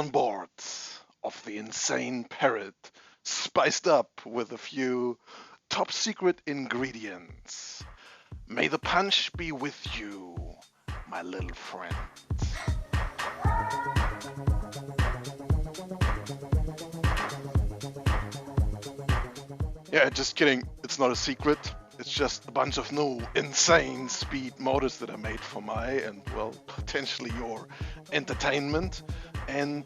on board of the Insane Parrot, spiced up with a few top secret ingredients. May the punch be with you, my little friend. Yeah, just kidding. It's not a secret. It's just a bunch of new insane speed motors that I made for my and, well, potentially your entertainment. And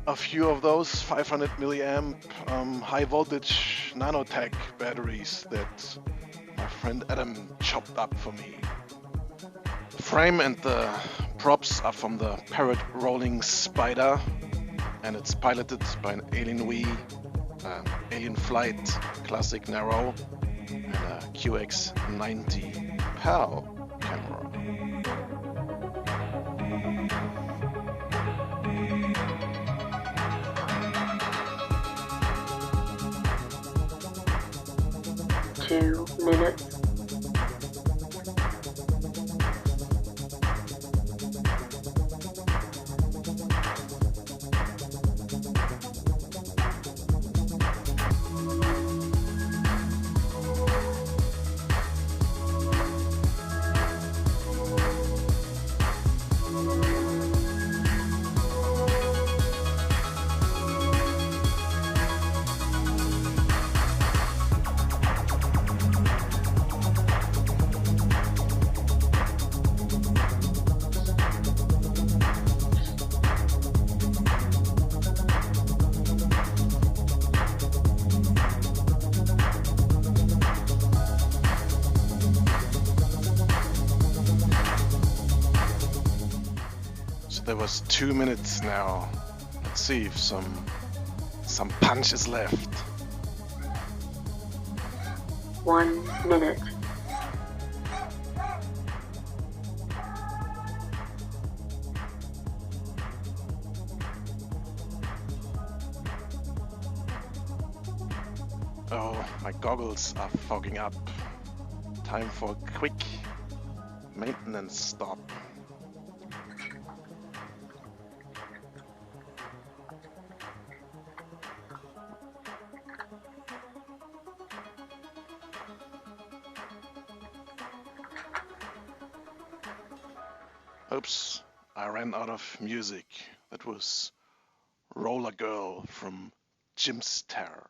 a few of those 500 milliamp high voltage nanotech batteries that my friend Adam chopped up for me. The frame and the props are from the Parrot Rolling Spider, and it's piloted by an Alienwee Alien Flight Classic Narrow and a QX90 PAL camera. Two minutes. There was 2 minutes now. Let's see if some punch is left. 1 minute. Oh, my goggles are fogging up. Time for a quick maintenance stop. Oops, I ran out of music. That was Roller Girl from Jim's Terror.